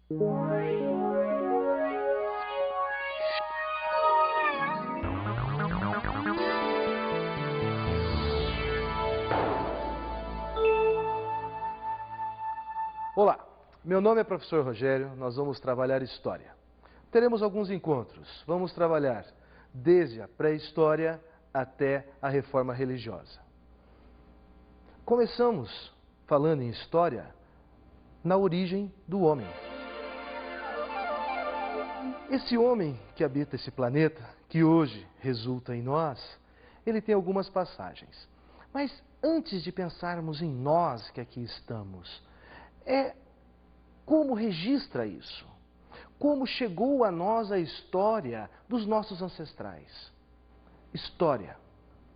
Olá, meu nome é professor Rogério, nós vamos trabalhar História. Teremos alguns encontros, vamos trabalhar desde a pré-história até a reforma religiosa. Começamos falando em História na origem do homem. Esse homem que habita esse planeta, que hoje resulta em nós, ele tem algumas passagens. Mas antes de pensarmos em nós que aqui estamos, como registra isso? Como chegou a nós a história dos nossos ancestrais? História,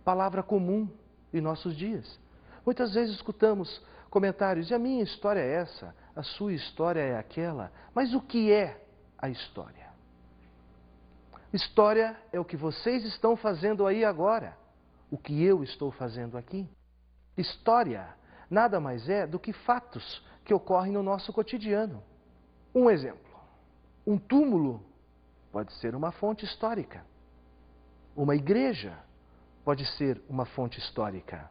palavra comum em nossos dias. Muitas vezes escutamos comentários, e a minha história é essa, a sua história é aquela. Mas o que é a história? História é o que vocês estão fazendo aí agora, o que eu estou fazendo aqui. História nada mais é do que fatos que ocorrem no nosso cotidiano. Um exemplo, um túmulo pode ser uma fonte histórica. Uma igreja pode ser uma fonte histórica.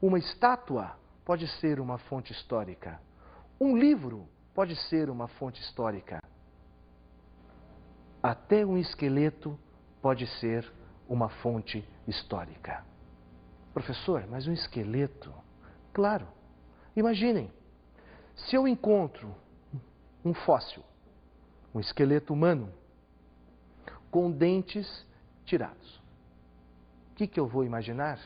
Uma estátua pode ser uma fonte histórica. Um livro pode ser uma fonte histórica. Até um esqueleto pode ser uma fonte histórica. Professor, mas um esqueleto? Claro. Imaginem, se eu encontro um fóssil, um esqueleto humano, com dentes tirados, o que eu vou imaginar?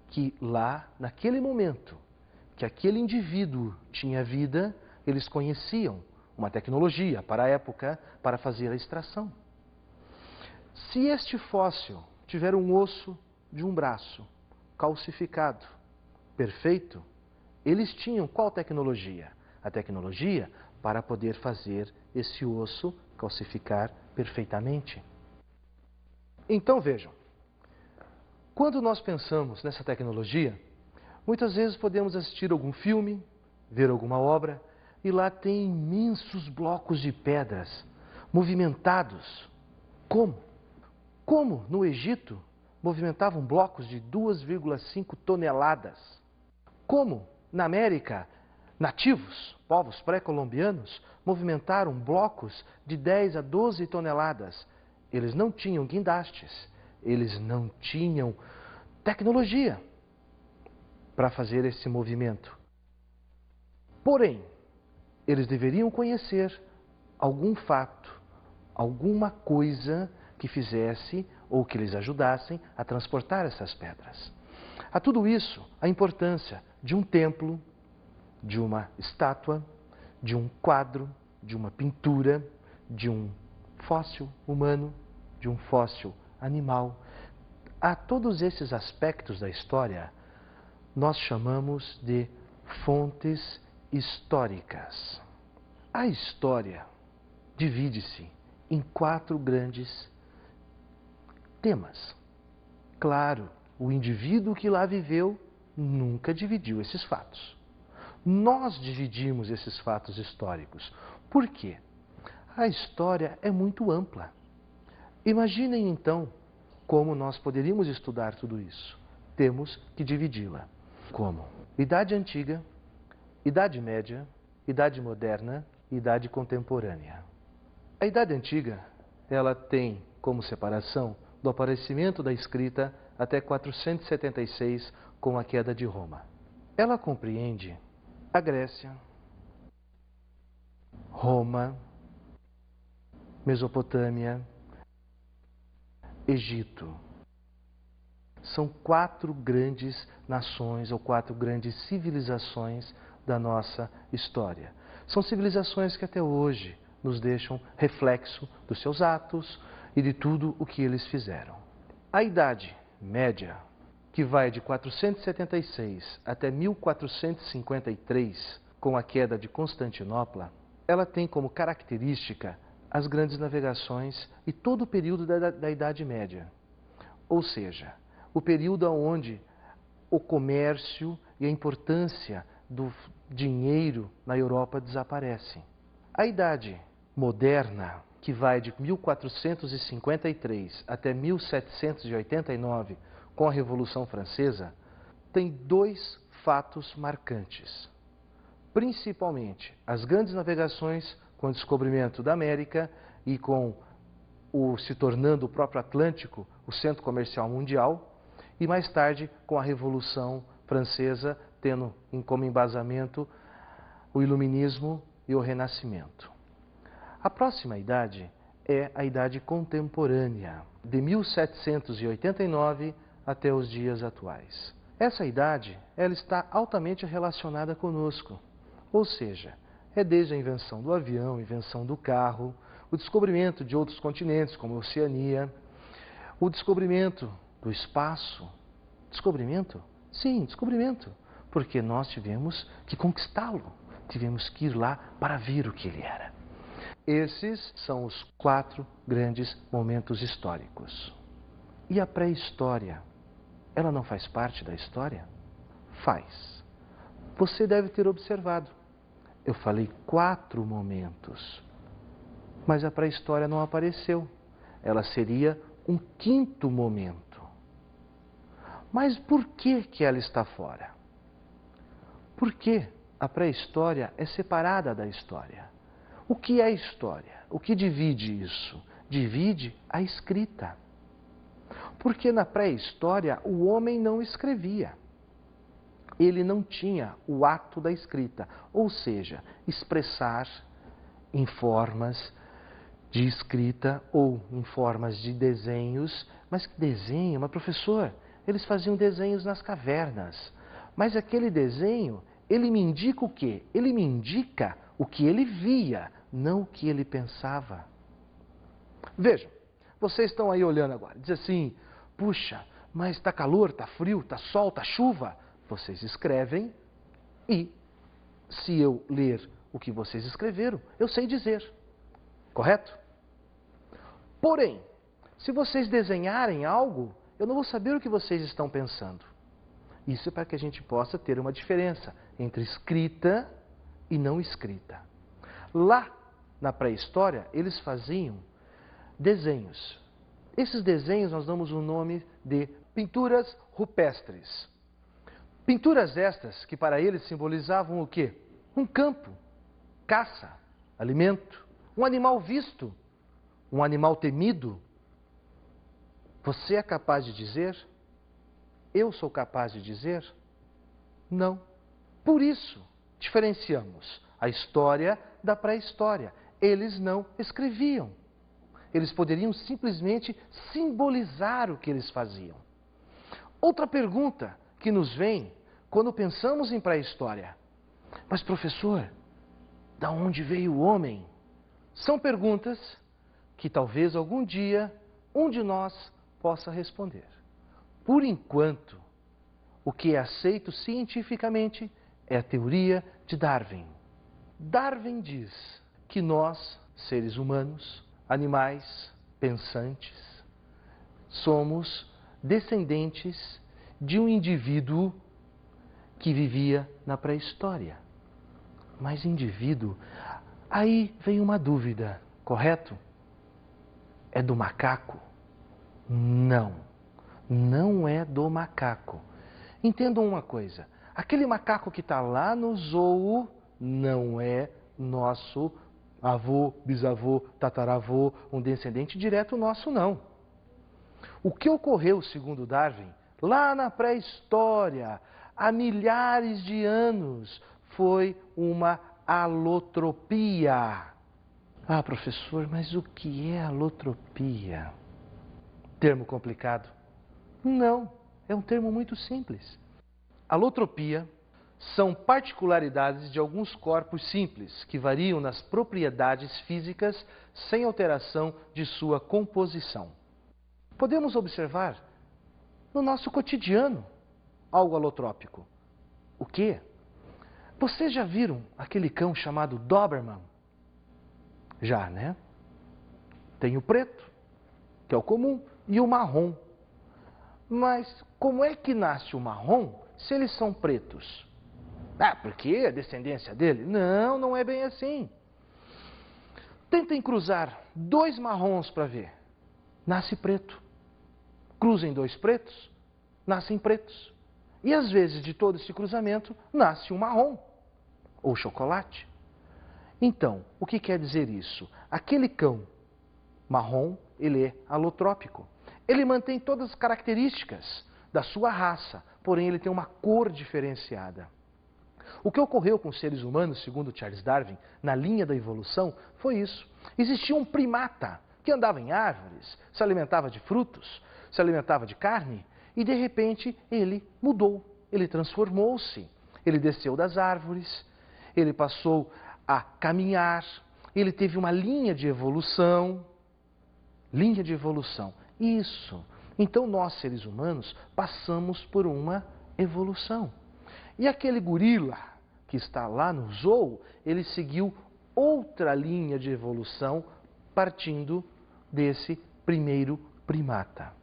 Que lá, naquele momento, que aquele indivíduo tinha vida, eles conheciam uma tecnologia para a época para fazer a extração. Se este fóssil tiver um osso de um braço calcificado, perfeito, eles tinham qual tecnologia? A tecnologia para poder fazer esse osso calcificar perfeitamente. Então vejam, quando nós pensamos nessa tecnologia, muitas vezes podemos assistir algum filme, ver alguma obra, e lá tem imensos blocos de pedras movimentados. Como? Como no Egito movimentavam blocos de 2,5 toneladas? Como na América, nativos, povos pré-colombianos, movimentaram blocos de 10 a 12 toneladas? Eles não tinham guindastes, eles não tinham tecnologia para fazer esse movimento. Porém, eles deveriam conhecer algum fato, alguma coisa que fizesse ou que lhes ajudassem a transportar essas pedras. A tudo isso, a importância de um templo, de uma estátua, de um quadro, de uma pintura, de um fóssil humano, de um fóssil animal. A todos esses aspectos da história, nós chamamos de fontes históricas. A história divide-se em 4 grandes temas. Claro, o indivíduo que lá viveu nunca dividiu esses fatos. Nós dividimos esses fatos históricos. Por quê? A história é muito ampla. Imaginem então como nós poderíamos estudar tudo isso. Temos que dividi-la. Como? Idade Antiga, Idade Média, Idade Moderna e Idade Contemporânea. A Idade Antiga, ela tem como separação do aparecimento da escrita até 476 com a queda de Roma. Ela compreende a Grécia, Roma, Mesopotâmia, Egito. São 4 grandes nações ou 4 grandes civilizações da nossa história. São civilizações que até hoje nos deixam reflexo dos seus atos e de tudo o que eles fizeram. A Idade Média, que vai de 476 até 1453, com a queda de Constantinopla, ela tem como característica as grandes navegações e todo o período da Idade Média. Ou seja, o período onde o comércio e a importância do dinheiro na Europa desaparecem. A idade moderna, que vai de 1453 até 1789, com a Revolução Francesa, tem dois fatos marcantes. Principalmente as grandes navegações com o descobrimento da América e com se tornando o próprio Atlântico o centro comercial mundial, e mais tarde com a Revolução Francesa, tendo como embasamento o Iluminismo e o Renascimento. A próxima idade é a idade contemporânea, de 1789 até os dias atuais. Essa idade, ela está altamente relacionada conosco, ou seja, é desde a invenção do avião, invenção do carro, o descobrimento de outros continentes, como a Oceania, o descobrimento do espaço. Descobrimento? Sim, descobrimento, porque nós tivemos que conquistá-lo, tivemos que ir lá para ver o que ele era. Esses são os 4 grandes momentos históricos. E a pré-história, ela não faz parte da história? Faz. Você deve ter observado. Eu falei 4 momentos, mas a pré-história não apareceu. Ela seria um 5º momento. Mas por que ela está fora? Porque a pré-história é separada da história. O que é história? O que divide isso? Divide a escrita. Porque na pré-história o homem não escrevia. Ele não tinha o ato da escrita, ou seja, expressar em formas de escrita ou em formas de desenhos. Mas que desenho? Mas professor, eles faziam desenhos nas cavernas. Mas aquele desenho, ele me indica o quê? Ele me indica o que ele via, não o que ele pensava. Vejam, vocês estão aí olhando agora, diz assim, puxa, mas está calor, está frio, está sol, está chuva. Vocês escrevem e, se eu ler o que vocês escreveram, eu sei dizer. Correto? Porém, se vocês desenharem algo, eu não vou saber o que vocês estão pensando. Isso é para que a gente possa ter uma diferença entre escrita e não escrita. Lá, na pré-história, eles faziam desenhos. Esses desenhos nós damos o nome de pinturas rupestres. Pinturas estas que para eles simbolizavam o quê? Um campo, caça, alimento, um animal visto, um animal temido. Você é capaz de dizer? Eu sou capaz de dizer? Não. Por isso, diferenciamos a história da pré-história. Eles não escreviam. Eles poderiam simplesmente simbolizar o que eles faziam. Outra pergunta que nos vem quando pensamos em pré-história. Mas professor, da onde veio o homem? São perguntas que talvez algum dia um de nós possa responder. Por enquanto, o que é aceito cientificamente é a teoria de Darwin. Darwin diz que nós, seres humanos, animais pensantes, somos descendentes de um indivíduo que vivia na pré-história. Mas indivíduo, aí vem uma dúvida, correto? É do macaco? Não, não é do macaco. Entendam uma coisa, aquele macaco que está lá no zoo não é nosso avô, bisavô, tataravô, um descendente direto nosso, não. O que ocorreu, segundo Darwin, lá na pré-história, há milhares de anos, foi uma alotropia. Ah, professor, mas o que é alotropia? Termo complicado? Não, é um termo muito simples. Alotropia são particularidades de alguns corpos simples, que variam nas propriedades físicas sem alteração de sua composição. Podemos observar no nosso cotidiano algo alotrópico. O quê? Vocês já viram aquele cão chamado Doberman? Já, né? Tem o preto, que é o comum, e o marrom. Mas como é que nasce o marrom se eles são pretos? Ah, porque a descendência dele? Não, não é bem assim. Tentem cruzar 2 marrons para ver. Nasce preto. Cruzem 2 pretos, nascem pretos. E às vezes de todo esse cruzamento nasce um marrom ou chocolate. Então, o que quer dizer isso? Aquele cão marrom, ele é alotrópico. Ele mantém todas as características da sua raça, porém ele tem uma cor diferenciada. O que ocorreu com os seres humanos, segundo Charles Darwin, na linha da evolução, foi isso. Existia um primata que andava em árvores, se alimentava de frutos, se alimentava de carne, e de repente ele mudou, ele transformou-se. Ele desceu das árvores, ele passou a caminhar, ele teve uma linha de evolução. Linha de evolução. Isso. Então nós, seres humanos, passamos por uma evolução. E aquele gorila que está lá no zoo, ele seguiu outra linha de evolução partindo desse primeiro primata.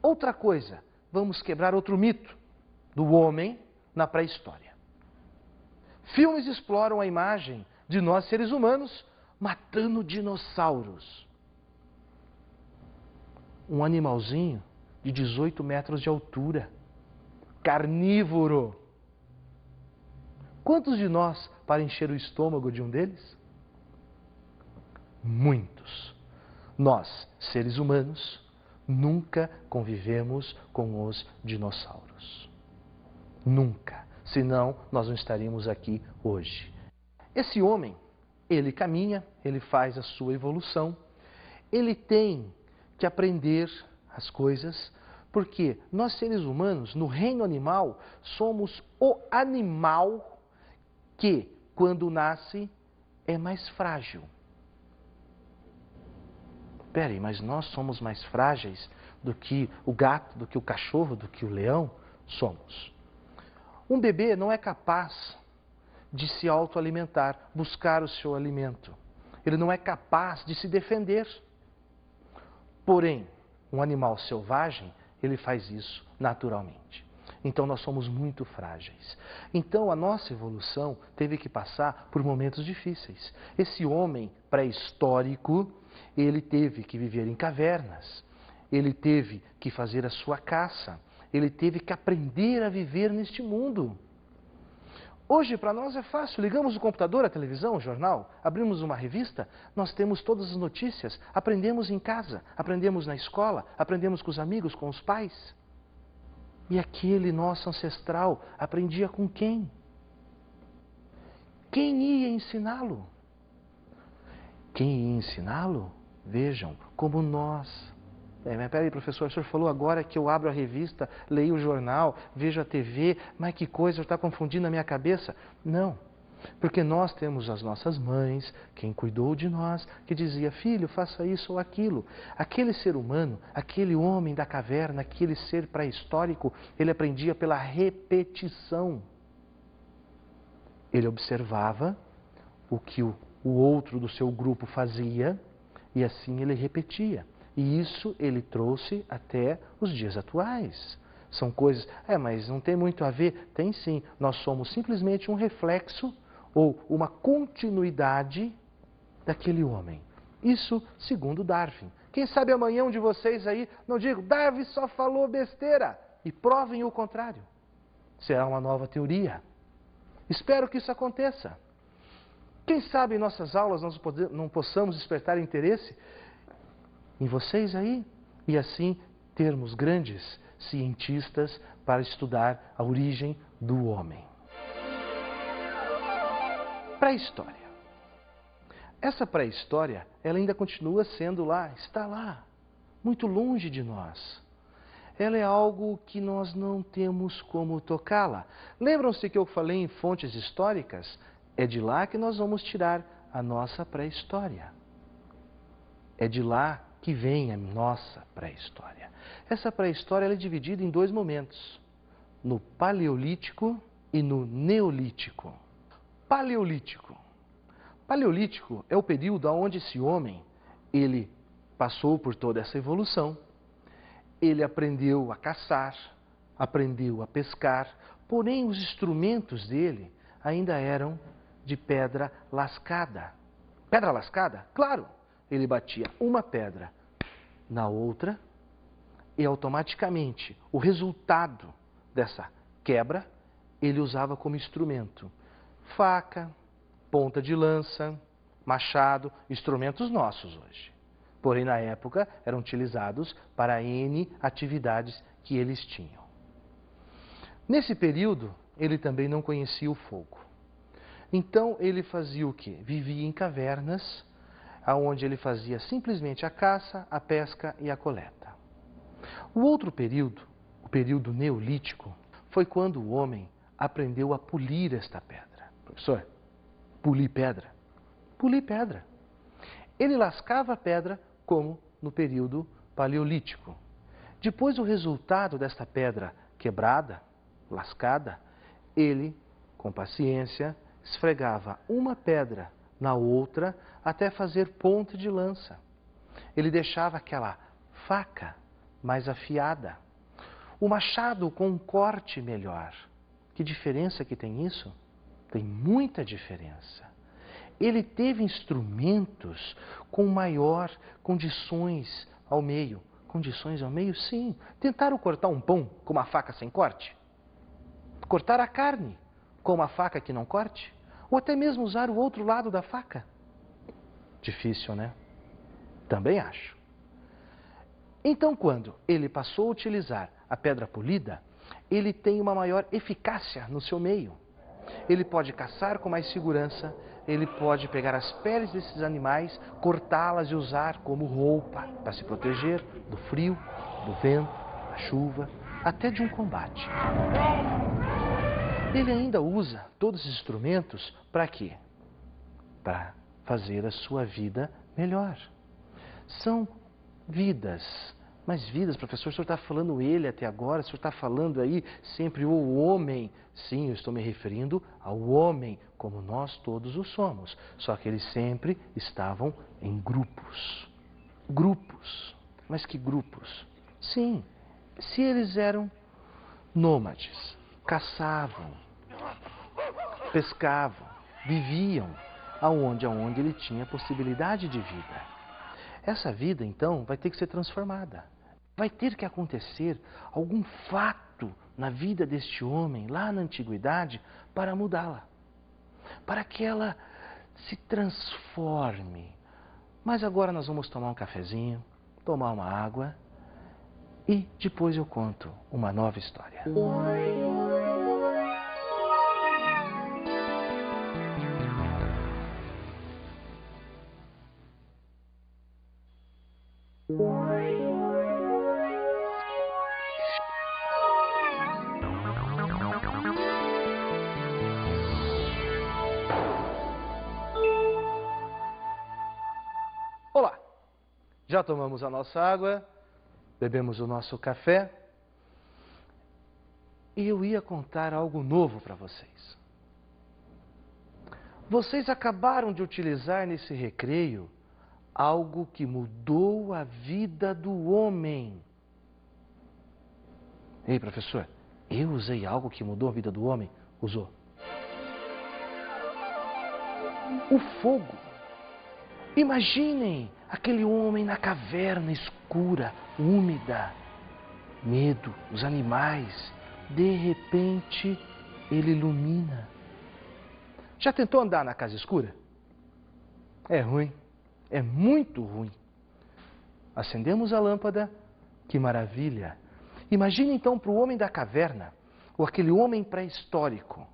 Outra coisa, vamos quebrar outro mito do homem na pré-história. Filmes exploram a imagem de nós, seres humanos, matando dinossauros. Um animalzinho de 18 metros de altura, carnívoro. Quantos de nós para encher o estômago de um deles? Muitos. Nós, seres humanos, nunca convivemos com os dinossauros. Nunca. Senão, nós não estaríamos aqui hoje. Esse homem, ele caminha, ele faz a sua evolução, ele tem que aprender as coisas, porque nós seres humanos, no reino animal, somos o animal que, quando nasce, é mais frágil. Peraí, mas nós somos mais frágeis do que o gato, do que o cachorro, do que o leão? Somos. Um bebê não é capaz de se autoalimentar, buscar o seu alimento. Ele não é capaz de se defender. Porém, um animal selvagem, ele faz isso naturalmente. Então nós somos muito frágeis. Então a nossa evolução teve que passar por momentos difíceis. Esse homem pré-histórico, ele teve que viver em cavernas, ele teve que fazer a sua caça, ele teve que aprender a viver neste mundo. Hoje, para nós é fácil, ligamos o computador, a televisão, o jornal, abrimos uma revista, nós temos todas as notícias, aprendemos em casa, aprendemos na escola, aprendemos com os amigos, com os pais. E aquele nosso ancestral aprendia com quem? Quem ia ensiná-lo? Quem ia ensiná-lo? Vejam, como nós. Mas peraí, professor, o senhor falou agora que eu abro a revista, leio o jornal, vejo a TV, mas que coisa, está confundindo a minha cabeça? Não, porque nós temos as nossas mães, quem cuidou de nós, que dizia, filho, faça isso ou aquilo. Aquele ser humano, aquele homem da caverna, aquele ser pré-histórico, ele aprendia pela repetição. Ele observava o que o outro do seu grupo fazia e assim ele repetia. E isso ele trouxe até os dias atuais. São coisas, mas não tem muito a ver? Tem sim. Nós somos simplesmente um reflexo ou uma continuidade daquele homem. Isso segundo Darwin. Quem sabe amanhã um de vocês aí não diga, Darwin só falou besteira, e provem o contrário. Será uma nova teoria. Espero que isso aconteça. Quem sabe em nossas aulas nós não possamos despertar interesse em vocês aí, e assim termos grandes cientistas para estudar a origem do homem. Pré-história. Essa pré-história, ela ainda continua sendo lá, está lá, muito longe de nós. Ela é algo que nós não temos como tocá-la. Lembram-se que eu falei em fontes históricas? É de lá que nós vamos tirar a nossa pré-história. É de lá que vem a nossa pré-história. Essa pré-história é dividida em 2 momentos, no Paleolítico e no Neolítico. Paleolítico. Paleolítico é o período onde esse homem, ele passou por toda essa evolução, ele aprendeu a caçar, aprendeu a pescar, porém os instrumentos dele ainda eram de pedra lascada. Pedra lascada? Claro. Ele batia uma pedra na outra e automaticamente o resultado dessa quebra ele usava como instrumento. Faca, ponta de lança, machado, instrumentos nossos hoje. Porém, na época, eram utilizados para N atividades que eles tinham. Nesse período, ele também não conhecia o fogo. Então, ele fazia o quê? Vivia em cavernas, onde ele fazia simplesmente a caça, a pesca e a coleta. O outro período, o período neolítico, foi quando o homem aprendeu a polir esta pedra. Professor, polir pedra? Polir pedra. Ele lascava a pedra como no período paleolítico. Depois, o resultado desta pedra quebrada, lascada, ele, com paciência, esfregava uma pedra na outra até fazer ponta de lança. Ele deixava aquela faca mais afiada, o machado com um corte melhor. Que diferença que tem isso? Tem muita diferença. Ele teve instrumentos com maior condições ao meio. Condições ao meio, sim. Tentaram cortar um pão com uma faca sem corte? Cortar a carne com uma faca que não corte? Ou até mesmo usar o outro lado da faca? Difícil, né? Também acho. Então, quando ele passou a utilizar a pedra polida, ele tem uma maior eficácia no seu meio. Ele pode caçar com mais segurança, ele pode pegar as peles desses animais, cortá-las e usar como roupa para se proteger do frio, do vento, da chuva, até de um combate. Ele ainda usa todos esses instrumentos para quê? Para fazer a sua vida melhor. São vidas. Mas vidas, professor, o senhor está falando ele até agora, o senhor está falando aí sempre o homem. Sim, eu estou me referindo ao homem, como nós todos o somos. Só que eles sempre estavam em grupos. Grupos. Mas que grupos? Sim, se eles eram nômades, caçavam, pescavam, viviam aonde ele tinha possibilidade de vida. Essa vida, então, vai ter que ser transformada. Vai ter que acontecer algum fato na vida deste homem, lá na antiguidade, para mudá-la. Para que ela se transforme. Mas agora nós vamos tomar um cafezinho, tomar uma água e depois eu conto uma nova história. Olá! Já tomamos a nossa água, bebemos o nosso café e eu ia contar algo novo para vocês. Vocês acabaram de utilizar nesse recreio algo que mudou a vida do homem. Ei, professor, eu usei algo que mudou a vida do homem? Usou. O fogo. Imaginem aquele homem na caverna escura, úmida, medo, os animais. De repente, ele ilumina. Já tentou andar na casa escura? É ruim, é muito ruim. Acendemos a lâmpada, que maravilha. Imagine então para o homem da caverna, ou aquele homem pré-histórico,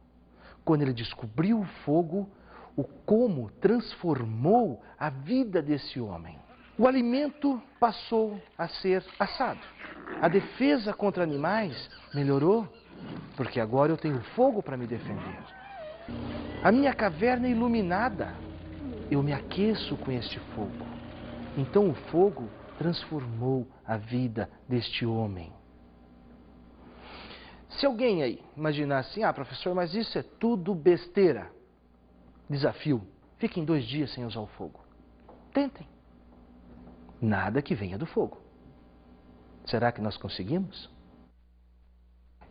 quando ele descobriu o fogo, o como transformou a vida desse homem. O alimento passou a ser assado. A defesa contra animais melhorou, porque agora eu tenho fogo para me defender. A minha caverna é iluminada. Eu me aqueço com este fogo. Então o fogo transformou a vida deste homem. Se alguém aí imaginar assim, professor, mas isso é tudo besteira. Desafio, fiquem 2 dias sem usar o fogo. Tentem. Nada que venha do fogo. Será que nós conseguimos?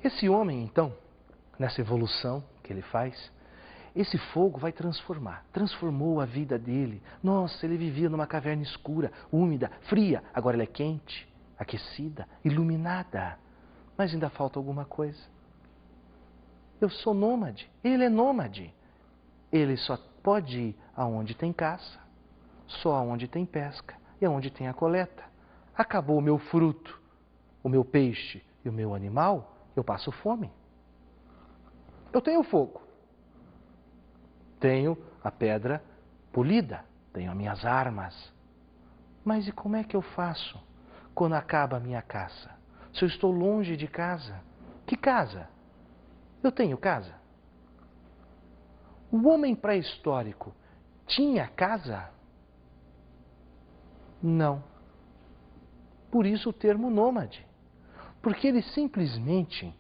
Esse homem, então, nessa evolução que ele faz, esse fogo vai transformar. Transformou a vida dele. Nossa, ele vivia numa caverna escura, úmida, fria. Agora ela é quente, aquecida, iluminada. Mas ainda falta alguma coisa. Eu sou nômade, ele é nômade. Ele só pode ir aonde tem caça, só aonde tem pesca e aonde tem a coleta. Acabou o meu fruto, o meu peixe e o meu animal, eu passo fome. Eu tenho fogo, tenho a pedra polida, tenho as minhas armas. Mas e como é que eu faço quando acaba a minha caça? Se eu estou longe de casa, que casa? Eu tenho casa? O homem pré-histórico tinha casa? Não. Por isso o termo nômade. Porque ele simplesmente,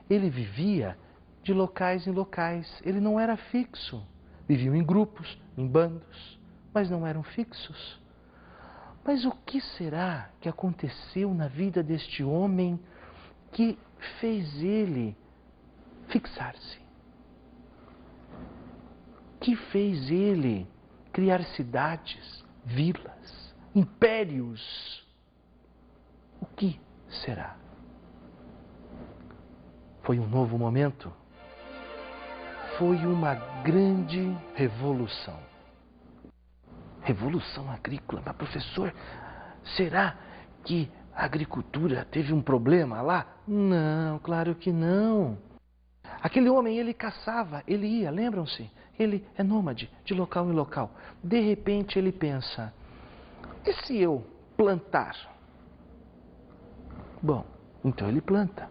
ele vivia de locais em locais. Ele não era fixo. Viviam em grupos, em bandos, mas não eram fixos. Mas o que será que aconteceu na vida deste homem que fez ele fixar-se? Que fez ele criar cidades, vilas, impérios? O que será? Foi um novo momento? Foi uma grande revolução. Revolução agrícola. Mas, professor, será que a agricultura teve um problema lá? Não, claro que não. Aquele homem, ele caçava, ele ia, lembram-se? Ele é nômade, de local em local. De repente ele pensa, e se eu plantar? Bom, então ele planta.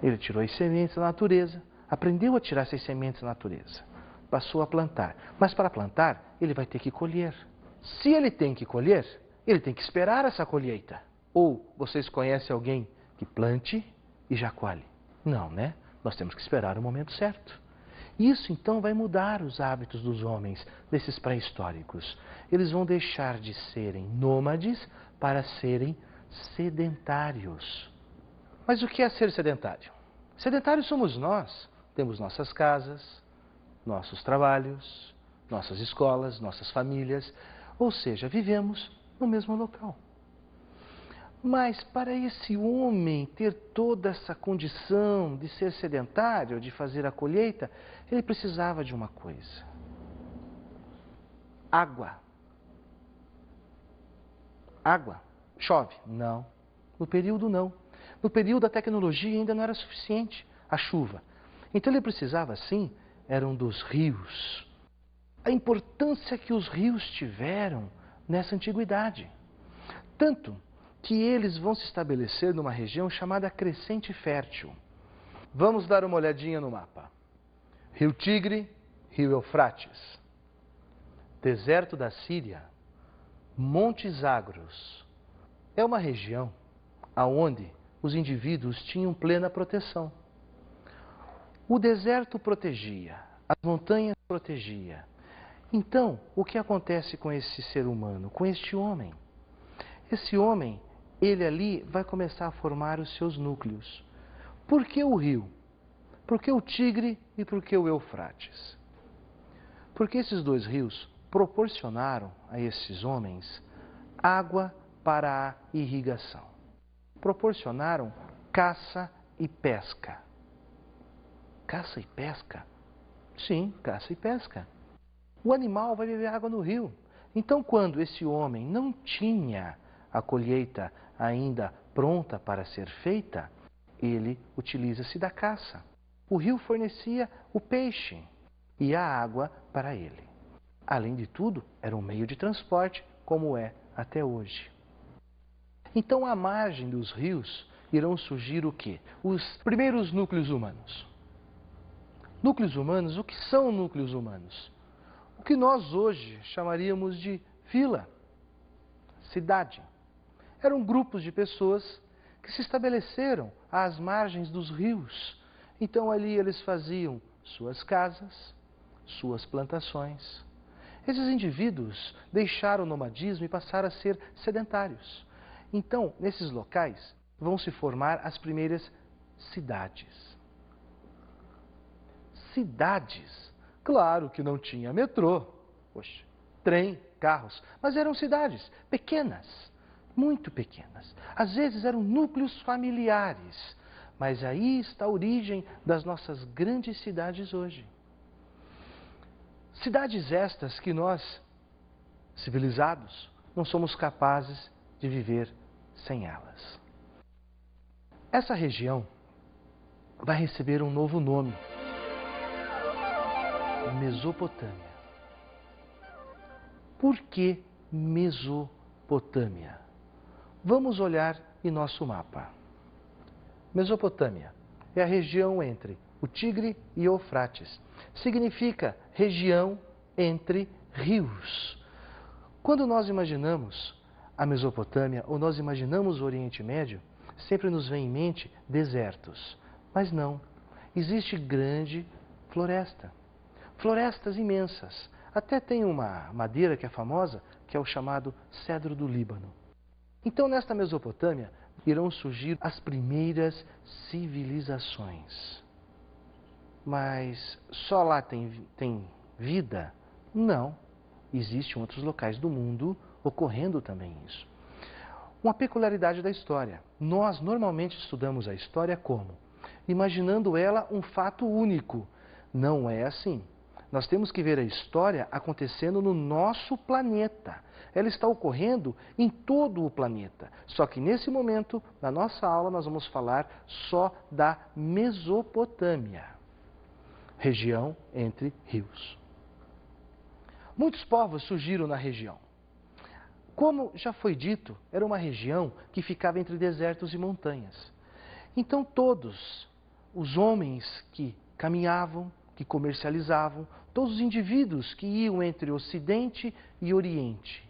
Ele tirou as sementes da natureza, aprendeu a tirar essas sementes da natureza. Passou a plantar. Mas para plantar, ele vai ter que colher. Se ele tem que colher, ele tem que esperar essa colheita. Ou vocês conhecem alguém que plante e já colhe? Não, né? Nós temos que esperar o momento certo. Isso então vai mudar os hábitos dos homens, desses pré-históricos. Eles vão deixar de serem nômades para serem sedentários. Mas o que é ser sedentário? Sedentários somos nós. Temos nossas casas, nossos trabalhos, nossas escolas, nossas famílias. Ou seja, vivemos no mesmo local. Mas para esse homem ter toda essa condição de ser sedentário, de fazer a colheita, ele precisava de uma coisa: água. Água. Chove? Não. No período não. No período a tecnologia ainda não era suficiente, a chuva. Então ele precisava, sim, eram dos rios. A importância que os rios tiveram nessa antiguidade. Tanto que eles vão se estabelecer numa região chamada Crescente Fértil. Vamos dar uma olhadinha no mapa. Rio Tigre, Rio Eufrates, deserto da Síria, Montes Agros. É uma região aonde os indivíduos tinham plena proteção. O deserto protegia, as montanhas protegia. Então, o que acontece com esse ser humano, com este homem? Esse homem, ele ali vai começar a formar os seus núcleos. Por que o rio? Por que o Tigre e por que o Eufrates? Porque esses dois rios proporcionaram a esses homens água para a irrigação. Proporcionaram caça e pesca. Caça e pesca? Sim, caça e pesca. O animal vai beber água no rio. Então, quando esse homem não tinha a colheita ainda pronta para ser feita, ele utiliza-se da caça. O rio fornecia o peixe e a água para ele. Além de tudo, era um meio de transporte, como é até hoje. Então, à margem dos rios irão surgir o quê? Os primeiros núcleos humanos. Núcleos humanos, o que são núcleos humanos? O que nós hoje chamaríamos de vila, cidade. Eram grupos de pessoas que se estabeleceram às margens dos rios. Então ali eles faziam suas casas, suas plantações. Esses indivíduos deixaram o nomadismo e passaram a ser sedentários. Então, nesses locais, vão se formar as primeiras cidades. Cidades Claro que não tinha metrô, poxa, trem, carros, mas eram cidades pequenas, muito pequenas. Às vezes eram núcleos familiares, mas aí está a origem das nossas grandes cidades hoje. Cidades estas que nós, civilizados, não somos capazes de viver sem elas. Essa região vai receber um novo nome: Mesopotâmia. Por que Mesopotâmia? Vamos olhar em nosso mapa. Mesopotâmia é a região entre o Tigre e o Eufrates. Significa região entre rios. Quando nós imaginamos a Mesopotâmia ou nós imaginamos o Oriente Médio, sempre nos vem em mente desertos. Mas não, existe grande floresta. Florestas imensas. Até tem uma madeira que é famosa, que é o chamado cedro do Líbano. Então, nesta Mesopotâmia, irão surgir as primeiras civilizações. Mas só lá tem vida? Não. Existem outros locais do mundo ocorrendo também isso. Uma peculiaridade da história. Nós normalmente estudamos a história como? Imaginando ela um fato único. Não é assim. Nós temos que ver a história acontecendo no nosso planeta. Ela está ocorrendo em todo o planeta. Só que nesse momento, na nossa aula, nós vamos falar só da Mesopotâmia, região entre rios. Muitos povos surgiram na região. Como já foi dito, era uma região que ficava entre desertos e montanhas. Então todos os homens que caminhavam, que comercializavam, todos os indivíduos que iam entre Ocidente e Oriente,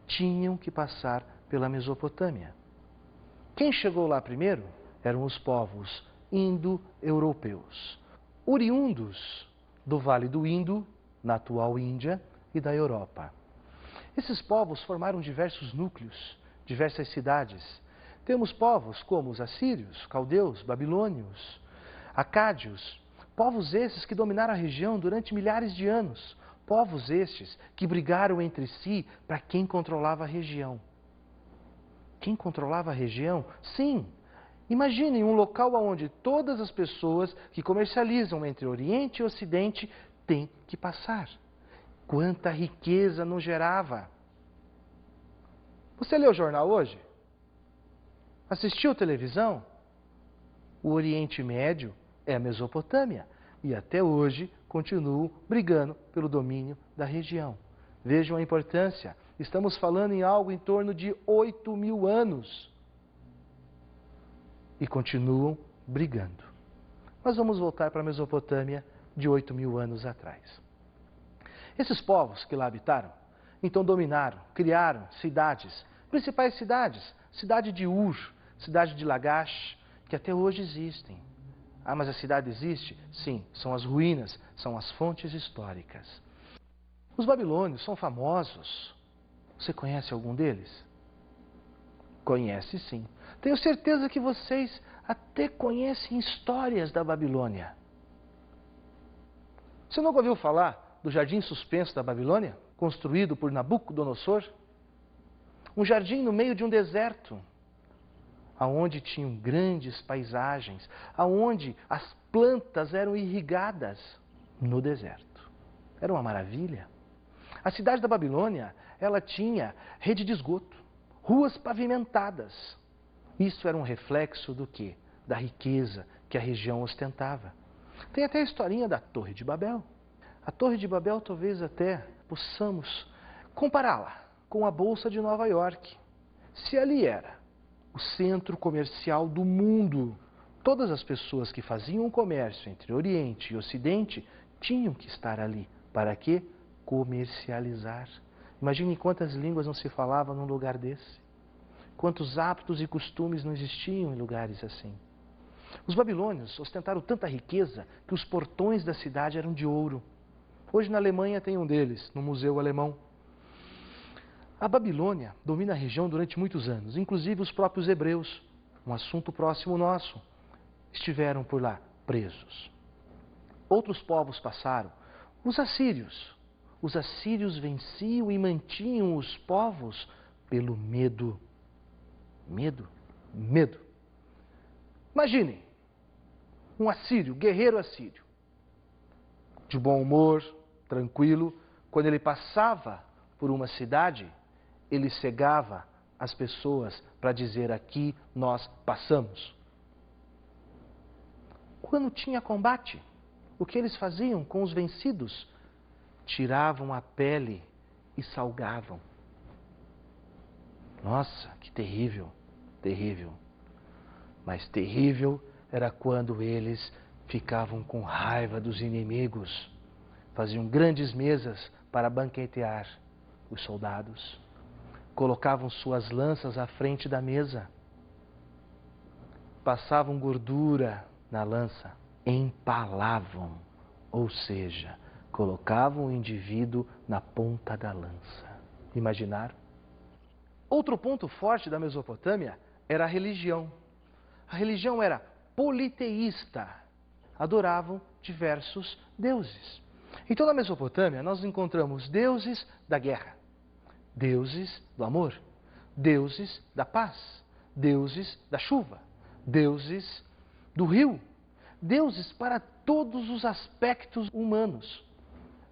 tinham que passar pela Mesopotâmia. Quem chegou lá primeiro eram os povos indo-europeus, oriundos do Vale do Indo, na atual Índia, e da Europa. Esses povos formaram diversos núcleos, diversas cidades. Temos povos como os assírios, caldeus, babilônios, acádios, povos esses que dominaram a região durante milhares de anos. Povos estes que brigaram entre si para quem controlava a região. Quem controlava a região? Sim, imaginem um local onde todas as pessoas que comercializam entre Oriente e Ocidente têm que passar. Quanta riqueza não gerava! Você leu o jornal hoje? Assistiu televisão? O Oriente Médio é a Mesopotâmia e até hoje continuam brigando pelo domínio da região. Vejam a importância. Estamos falando em algo em torno de 8.000 anos. E continuam brigando. Mas vamos voltar para a Mesopotâmia de 8.000 anos atrás. Esses povos que lá habitaram, então dominaram, criaram cidades, principais cidades, cidade de Ur, cidade de Lagash, que até hoje existem. Ah, mas a cidade existe? Sim, são as ruínas, são as fontes históricas. Os babilônios são famosos. Você conhece algum deles? Conhece sim. Tenho certeza que vocês até conhecem histórias da Babilônia. Você nunca ouviu falar do Jardim Suspenso da Babilônia, construído por Nabucodonosor? Um jardim no meio de um deserto, aonde tinham grandes paisagens, aonde as plantas eram irrigadas no deserto. Era uma maravilha. A cidade da Babilônia, ela tinha rede de esgoto, ruas pavimentadas. Isso era um reflexo do quê? Da riqueza que a região ostentava. Tem até a historinha da Torre de Babel. A Torre de Babel talvez até possamos compará-la com a Bolsa de Nova York. Se ali era o centro comercial do mundo, todas as pessoas que faziam comércio entre Oriente e Ocidente tinham que estar ali. Para quê? Comercializar. Imagine quantas línguas não se falavam num lugar desse. Quantos hábitos e costumes não existiam em lugares assim. Os babilônios ostentaram tanta riqueza que os portões da cidade eram de ouro. Hoje na Alemanha tem um deles, no Museu Alemão. A Babilônia domina a região durante muitos anos, inclusive os próprios hebreus, um assunto próximo nosso, estiveram por lá presos. Outros povos passaram, os assírios. Os assírios venciam e mantinham os povos pelo medo. Medo, medo. Imaginem, um assírio, guerreiro assírio, de bom humor, tranquilo, quando ele passava por uma cidade, ele cegava as pessoas para dizer: aqui nós passamos. Quando tinha combate, o que eles faziam com os vencidos? Tiravam a pele e salgavam. Nossa, que terrível, terrível. Mas terrível era quando eles ficavam com raiva dos inimigos. Faziam grandes mesas para banquetear os soldados. Colocavam suas lanças à frente da mesa. Passavam gordura na lança. Empalavam, ou seja, colocavam o indivíduo na ponta da lança. Imaginaram? Outro ponto forte da Mesopotâmia era a religião. A religião era politeísta. Adoravam diversos deuses. Então, na Mesopotâmia, nós encontramos deuses da guerra, deuses do amor, deuses da paz, deuses da chuva, deuses do rio, deuses para todos os aspectos humanos,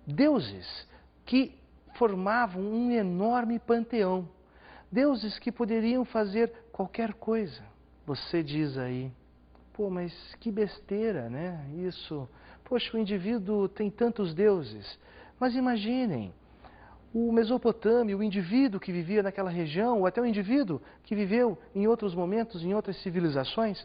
deuses que formavam um enorme panteão, deuses que poderiam fazer qualquer coisa. Você diz aí: pô, mas que besteira, né? Isso, poxa, o indivíduo tem tantos deuses. Mas imaginem, o mesopotâmio, o indivíduo que vivia naquela região, ou até o indivíduo que viveu em outros momentos, em outras civilizações,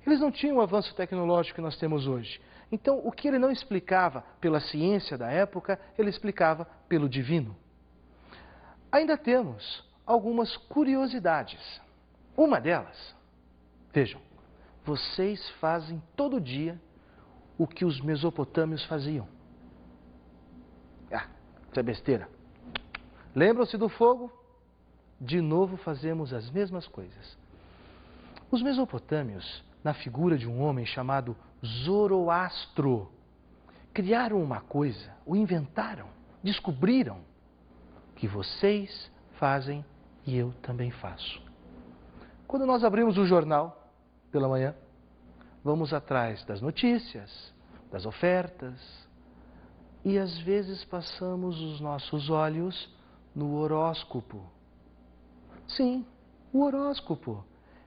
eles não tinham o avanço tecnológico que nós temos hoje. Então, o que ele não explicava pela ciência da época, ele explicava pelo divino. Ainda temos algumas curiosidades. Uma delas, vejam, vocês fazem todo dia o que os mesopotâmios faziam. Ah, isso é besteira. Lembram-se do fogo? De novo fazemos as mesmas coisas. Os mesopotâmios, na figura de um homem chamado Zoroastro, criaram uma coisa, o inventaram, descobriram, que vocês fazem e eu também faço. Quando nós abrimos o jornal pela manhã, vamos atrás das notícias, das ofertas, e às vezes passamos os nossos olhos no horóscopo. Sim, o horóscopo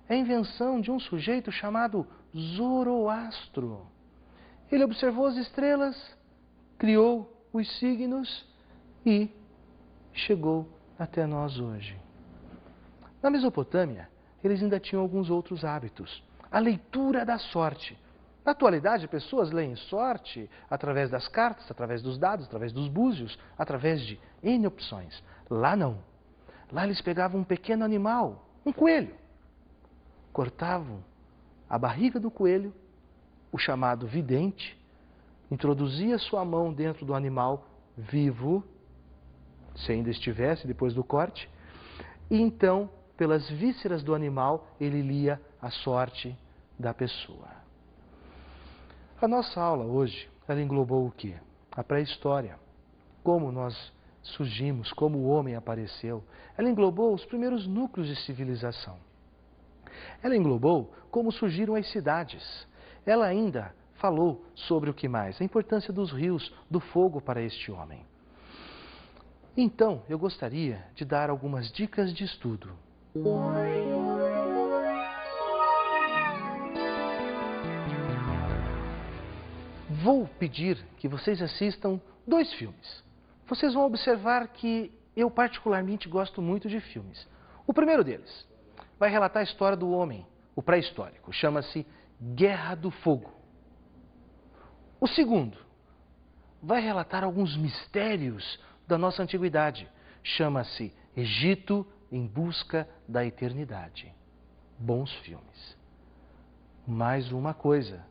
é a invenção de um sujeito chamado Zoroastro. Ele observou as estrelas, criou os signos e chegou até nós hoje. Na Mesopotâmia, eles ainda tinham alguns outros hábitos. A leitura da sorte. Na atualidade, pessoas leem sorte através das cartas, através dos dados, através dos búzios, através de N opções. Lá não. Lá eles pegavam um pequeno animal, um coelho, cortavam a barriga do coelho, o chamado vidente, introduzia sua mão dentro do animal vivo, se ainda estivesse depois do corte, e então, pelas vísceras do animal, ele lia a sorte da pessoa. A nossa aula hoje, ela englobou o quê? A pré-história. Como nós surgimos, como o homem apareceu. Ela englobou os primeiros núcleos de civilização. Ela englobou como surgiram as cidades. Ela ainda falou sobre o que mais? A importância dos rios, do fogo para este homem. Então, eu gostaria de dar algumas dicas de estudo. Vou pedir que vocês assistam 2 filmes. Vocês vão observar que eu particularmente gosto muito de filmes. O primeiro deles vai relatar a história do homem, o pré-histórico. Chama-se Guerra do Fogo. O segundo vai relatar alguns mistérios da nossa antiguidade. Chama-se Egito em Busca da Eternidade. Bons filmes. Mais uma coisa.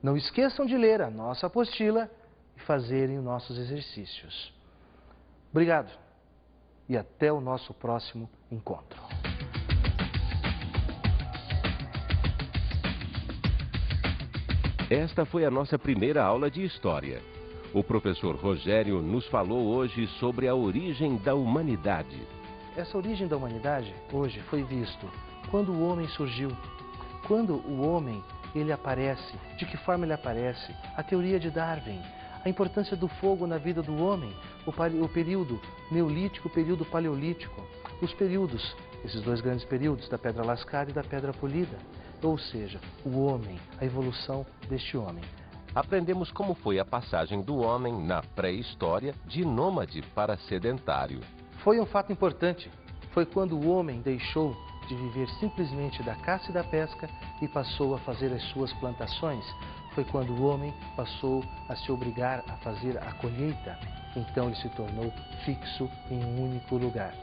Não esqueçam de ler a nossa apostila e fazerem os nossos exercícios. Obrigado e até o nosso próximo encontro. Esta foi a nossa primeira aula de História. O professor Rogério nos falou hoje sobre a origem da humanidade. Essa origem da humanidade, hoje, foi visto quando o homem surgiu. Quando o homem, ele aparece, de que forma ele aparece? A teoria de Darwin, a importância do fogo na vida do homem, o período neolítico, o período paleolítico, os períodos, esses dois grandes períodos, da pedra lascada e da pedra polida. Ou seja, o homem, a evolução deste homem. Aprendemos como foi a passagem do homem na pré-história de nômade para sedentário. Foi um fato importante. Foi quando o homem deixou de viver simplesmente da caça e da pesca e passou a fazer as suas plantações. Foi quando o homem passou a se obrigar a fazer a colheita. Então ele se tornou fixo em um único lugar.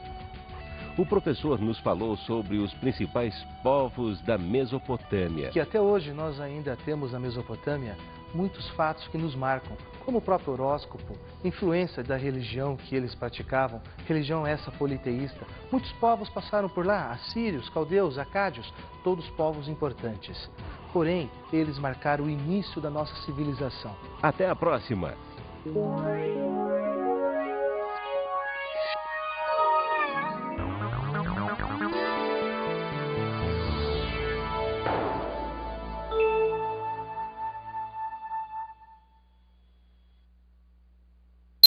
O professor nos falou sobre os principais povos da Mesopotâmia. Que até hoje nós ainda temos na Mesopotâmia muitos fatos que nos marcam, como o próprio horóscopo, influência da religião que eles praticavam, religião essa politeísta. Muitos povos passaram por lá, assírios, caldeus, acádios, todos povos importantes. Porém, eles marcaram o início da nossa civilização. Até a próxima!